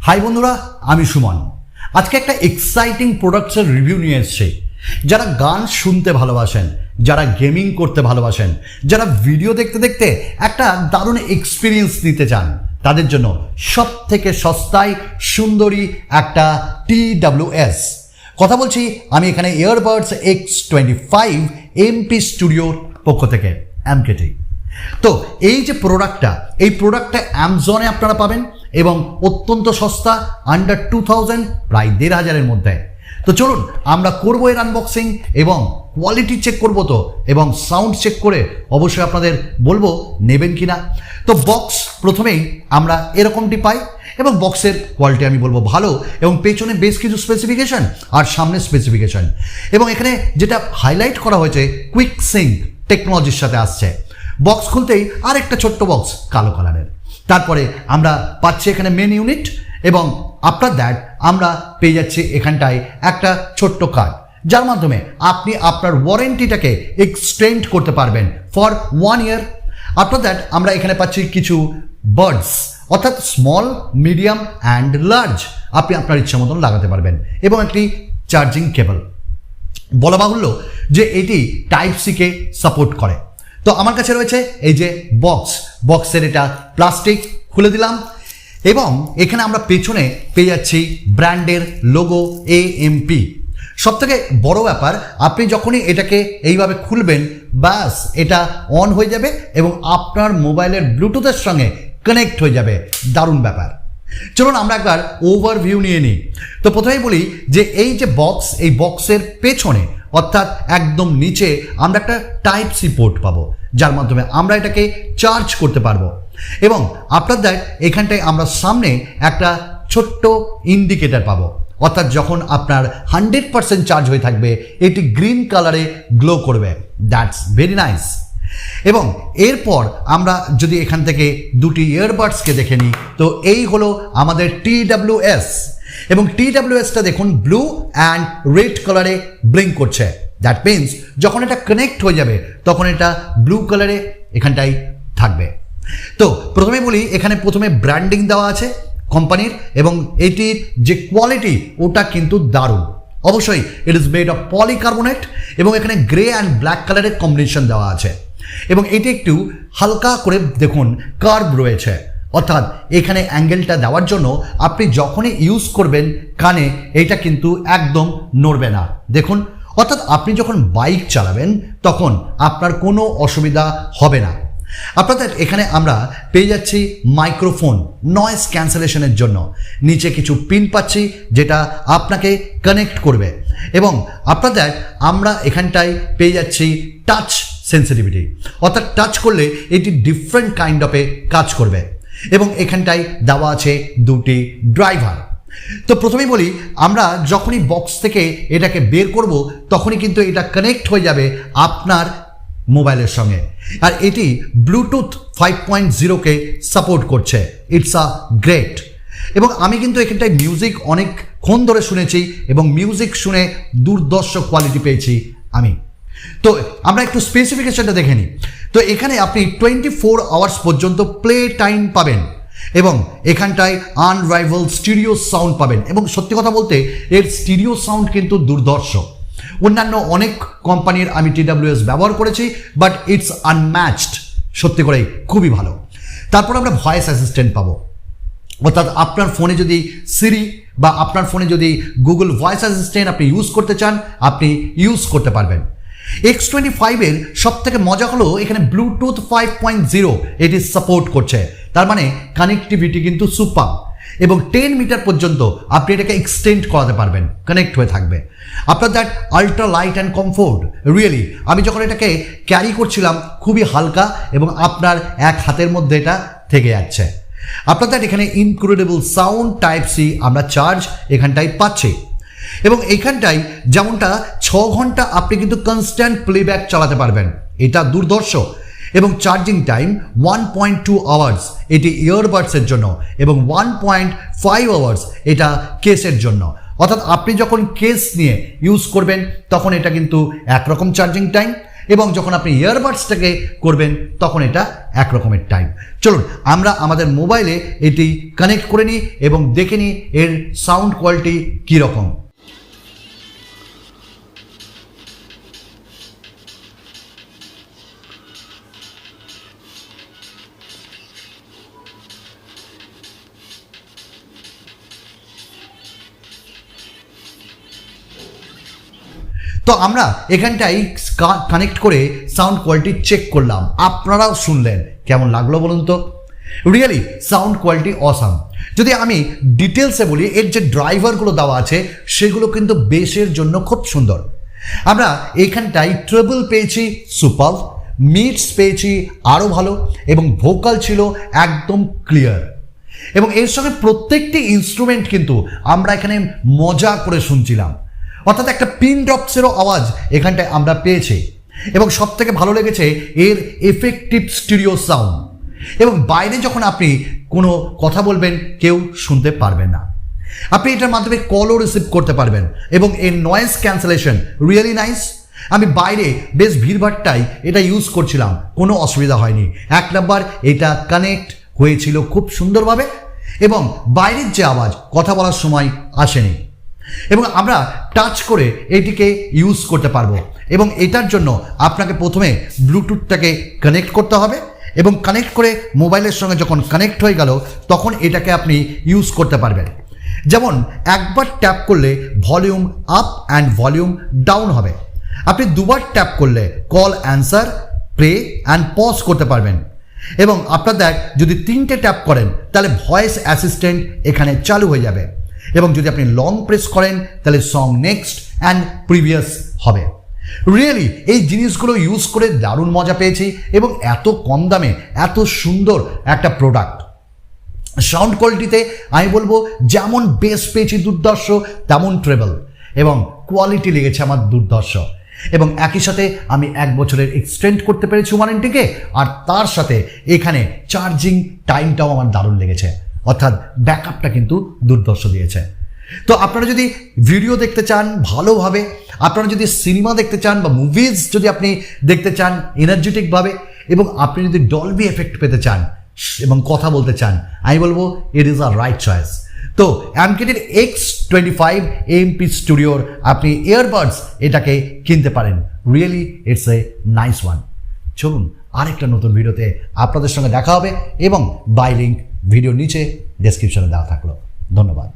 High বন্ধুরা, আমি সুমন। আজকে একটা এক্সাইটিং প্রোডাক্টসের রিভিউ নিয়ে এসেছি। যারা গান শুনতে ভালোবাসেন, যারা গেমিং করতে ভালোবাসেন, যারা ভিডিও দেখতে দেখতে একটা দারুণ এক্সপিরিয়েন্স নিতে চান, তাদের জন্য সব থেকে সস্তায় সুন্দরী একটা TWS কথা বলছি আমি এখানে ইয়ারবাডস X25 MP স্টুডিওর পক্ষ থেকে MKT। তো এই যে প্রোডাক্টটা, এই প্রোডাক্টটা অ্যামাজনে আপনারা পাবেন এবং অত্যন্ত সস্তা, আন্ডার 2000, প্রায় 1500-এর মধ্যে। তো চলুন আমরা করবো এর আনবক্সিং এবং কোয়ালিটি চেক করবো তো, এবং সাউন্ড চেক করে অবশ্যই আপনাদের বলবো নেবেন কিনা। তো বক্স প্রথমেই আমরা এরকমটি পাই এবং বক্সের কোয়ালিটি আমি বলবো ভালো, এবং পেছনে বেশ কিছু স্পেসিফিকেশন আর সামনে স্পেসিফিকেশন, এবং এখানে যেটা হাইলাইট করা হয়েছে কুইক সিঙ্ক টেকনোলজির সাথে আসছে। বক্স খুলতেই আরেকটা ছোট্ট বক্স কালো কালারের, তারপরে আমরা পাচ্ছি এখানে মেন ইউনিট, এবং আফটার দ্যাট আমরা পেয়ে যাচ্ছি এখানটায় একটা ছোট্ট কার্ড, যার মাধ্যমে আপনি আপনার ওয়ারেন্টিটাকে এক্সটেন্ড করতে পারবেন ফর 1 ইয়ার। আফটার দ্যাট আমরা এখানে পাচ্ছি কিছু বাডস, অর্থাৎ স্মল, মিডিয়াম অ্যান্ড লার্জ, আপনি আপনার ইচ্ছা মতন লাগাতে পারবেন, এবং একটি চার্জিং কেবল। বলা বাহুল্য যে এটি টাইপ সিকে সাপোর্ট করে। তো আমার কাছে রয়েছে এই যে বক্সের এটা প্লাস্টিক, খুলে দিলাম, এবং এখানে আমরা পেছনে পেয়ে যাচ্ছি ব্র্যান্ডের লোগো AMP। সব থেকে বড় ব্যাপার, আপনি যখনই এটাকে এইভাবে খুলবেন, ব্যাস এটা অন হয়ে যাবে এবং আপনার মোবাইলের ব্লুটুথের সঙ্গে কানেক্ট হয়ে যাবে। দারুণ ব্যাপার। চলুন আমরা একবার ওভারভিউ নিয়ে নিই। তো প্রথমেই বলি যে এই যে বক্স, এই বক্সের পেছনে অর্থাৎ একদম নিচে আমরা একটা টাইপ সি পোর্ট পাবো, যার মাধ্যমে আমরা এটাকে চার্জ করতে পারবো। এবং আফটার দ্যাট এখানটায় আমরা সামনে একটা ছোট্ট ইন্ডিকেটর পাবো, অর্থাৎ যখন আপনার 100% চার্জ হয়ে থাকবে এটি গ্রিন কালারে গ্লো করবে। That's very nice. এবং এরপর আমরা যদি এখান থেকে দুটি ইয়ারবাডসকে দেখে নিই, তো এই হলো আমাদের TWS, এবং TWSটা দেখুন ব্লু অ্যান্ড রেড কালারে ব্লিঙ্ক করছে। দ্যাট মিনস যখন এটা কানেক্ট হয়ে যাবে তখন এটা ব্লু কালারে এখানটাই থাকবে। তো প্রথমে বলি, এখানে প্রথমে ব্র্যান্ডিং দেওয়া আছে কোম্পানির, এবং এটির যে কোয়ালিটি ওটা কিন্তু দারুণ। অবশ্যই it is made of polycarbonate, এবং এখানে গ্রে অ্যান্ড ব্ল্যাক কালারের কম্বিনেশন দেওয়া আছে, এবং এটি একটু হালকা করে দেখুন কার্ভ রয়েছে, অর্থাৎ এখানে অ্যাঙ্গেলটা দেওয়ার জন্য আপনি যখনই ইউজ করবেন কানে এটা কিন্তু একদম নড়বে না। দেখুন, অর্থাৎ আপনি যখন বাইক চালাবেন তখন আপনার কোনো অসুবিধা হবে না। আপনাদের এখানে আমরা পেয়ে যাচ্ছি মাইক্রোফোন নয়েজ ক্যান্সেলেশনের জন্য, নিচে কিছু পিন পাচ্ছি যেটা আপনাকে কানেক্ট করবে, এবং আপনাদের আমরা এখানটায় পেয়ে যাচ্ছি টাচ সেন্সিটিভিটি, অর্থাৎ টাচ করলে এটি ডিফারেন্ট কাইন্ড অফে কাজ করবে, এবং এখানটায় দেওয়া আছে দুটি ড্রাইভার। তো প্রথমেই বলি, আমরা যখনই বক্স থেকে এটাকে বের করব তখনই কিন্তু এটা কানেক্ট হয়ে যাবে আপনার মোবাইলের সঙ্গে, আর এটি ব্লুটুথ 5.0-কে সাপোর্ট করছে। It's a great. এবং আমি কিন্তু এখানটায় মিউজিক অনেকক্ষণ ধরে শুনেছি, এবং মিউজিক শুনে দুর্ধর্ষ কোয়ালিটি পেয়েছি আমি। তো আমরা একটু স্পেসিফিকেশনটা দেখে নিই। তো এখানে আপনি 24 আওয়ার্স পর্যন্ত প্লে টাইম পাবেন, এবং এখানটায় আনরাইভাল স্টিরিও সাউন্ড পাবেন, এবং সত্যি কথা বলতে এর স্টিরিও সাউন্ড কিন্তু দুর্ধর্ষ। অন্যান্য অনেক কোম্পানির আমি TWS ব্যবহার করেছি, বাট ইটস আনম্যাচড, সত্যি করেই খুবই ভালো। তারপর আমরা ভয়েস অ্যাসিস্ট্যান্ট পাবো, অর্থাৎ আপনার ফোনে যদি সিরি বা আপনার ফোনে যদি গুগল ভয়েস অ্যাসিস্ট্যান্ট আপনি ইউজ করতে চান, আপনি ইউজ করতে পারবেন। X25-এর সব থেকে মজা হলো এখানে ব্লুটুথ 5.0 এটি সাপোর্ট করছে, তার মানে কানেক্টিভিটি কিন্তু সুপার, এবং 10 মিটার পর্যন্ত আপনি এটাকে এক্সটেন্ড করাতে পারবেন, কানেক্ট হয়ে থাকবে। After that ultra light and comfort, really আমি যখন এটাকে ক্যারি করছিলাম খুবই হালকা, এবং আপনার এক হাতের মধ্যে এটা থেকে যাচ্ছে। আফটার দ্যাট এখানে ইনক্রেডিবল সাউন্ড, টাইপ সি আমরা চার্জ এখানটায় পাচ্ছি, এবং এইখানটায় যেমনটা 6 ঘন্টা আপনি কিন্তু কনস্ট্যান্ট প্লেব্যাক চালাতে পারবেন, এটা দুর্ধর্ষ। এবং চার্জিং টাইম 1.2 আওয়ার্স এটি ইয়ারবাডসের জন্য, এবং 1.5 আওয়ার্স এটা কেসের জন্য। অর্থাৎ আপনি যখন কেস নিয়ে ইউজ করবেন তখন এটা কিন্তু একরকম চার্জিং টাইম, এবং যখন আপনি ইয়ারবাডসটাকে করবেন তখন এটা এক রকমের টাইম। চলুন আমরা আমাদের মোবাইলে এটি কানেক্ট করে নিই এবং দেখে নিই এর সাউন্ড কোয়ালিটি কীরকম। তো আমরা এখানটাই কানেক্ট করে সাউন্ড কোয়ালিটি চেক করলাম, আপনারাও শুনলেন, কেমন লাগলো বলুন তো? Really sound quality awesome. যদি আমি ডিটেলসে বলি, এর যে ড্রাইভারগুলো দেওয়া আছে সেগুলো কিন্তু বেসের জন্য খুব সুন্দর। আমরা এখানটাই ট্রেবল পেয়েছি সুপার, মিডস পেয়েছি আরও ভালো, এবং ভোকাল ছিল একদম ক্লিয়ার। এবং এর সঙ্গে প্রত্যেকটি ইনস্ট্রুমেন্ট কিন্তু আমরা এখানে মজা করে শুনছিলাম, অর্থাৎ একটা পিন ড্রপসেরও আওয়াজ এখানটায় আমরা পেয়েছি। এবং সব থেকে ভালো লেগেছে এর এফেক্টিভ স্টিরিও সাউন্ড, এবং বাইরে যখন আপনি কোনো কথা বলবেন কেউ শুনতে পারবেন না। আপনি এটার মাধ্যমে কলও রিসিভ করতে পারবেন, এবং এর নয়েজ ক্যান্সেলেশন রিয়েলি নাইস। আমি বাইরে বেশ ভিড়ভাড়টাই এটা ইউজ করছিলাম, কোনো অসুবিধা হয়নি। এক নাম্বার, এটা কানেক্ট হয়েছিল খুব সুন্দরভাবে, এবং বাইরের যে আওয়াজ কথা বলার সময় আসেনি। এবং আমরা টাচ করে এটিকে ইউজ করতে পারবো, এবং এটার জন্য আপনাকে প্রথমে ব্লুটুথটাকে কানেক্ট করতে হবে, এবং কানেক্ট করে মোবাইলের সঙ্গে যখন কানেক্ট হয়ে গেল তখন এটাকে আপনি ইউজ করতে পারবেন। যেমন একবার ট্যাপ করলে volume up and volume down হবে, আপনি দুবার ট্যাপ করলে call answer, play and pause করতে পারবেন, এবং আপনার যদি 3টে ট্যাপ করেন তাহলে ভয়েস অ্যাসিস্ট্যান্ট এখানে চালু হয়ে যাবে, এবং যদি আপনি লং প্রেস করেন তাহলে সং নেক্সট অ্যান্ড প্রিভিয়াস হবে। রিয়েলি এই জিনিসগুলো ইউজ করে দারুণ মজা পেয়েছি, এবং এত কম দামে এত সুন্দর একটা প্রোডাক্ট। সাউন্ড কোয়ালিটিতে আমি বলবো যেমন বেস পেয়েছি দুর্ধর্ষ, তেমন ট্রেবল, এবং কোয়ালিটি লেগেছে আমার দুর্ধর্ষ। এবং একই সাথে আমি 1 বছরের এক্সটেন্ড করতে পেরেছি ওয়ারেন্টিকে, আর তার সাথে এখানে চার্জিং টাইমটাও আমার দারুণ লেগেছে, অর্থাৎ ব্যাকআপটা কিন্তু দুর্ধর্ষ দিয়েছে। তো আপনারা যদি ভিডিও দেখতে চান ভালোভাবে, আপনারা যদি সিনেমা দেখতে চান বা মুভিজ যদি আপনি দেখতে চান এনার্জেটিকভাবে, এবং আপনি যদি ডলবি এফেক্ট পেতে চান এবং কথা বলতে চান, আমি বলবো it is a right choice. তো এনকিরির X25 AMP স্টুডিওর আপনি ইয়ারবাডস এটাকে কিনতে পারেন। Really it's a nice one. চলুন আরেকটা নতুন ভিডিওতে আপনাদের সঙ্গে দেখা হবে, এবং বাই লিঙ্ক ভিডিওর নিচে ডেসক্রিপশনে দেওয়া থাকলো। ধন্যবাদ।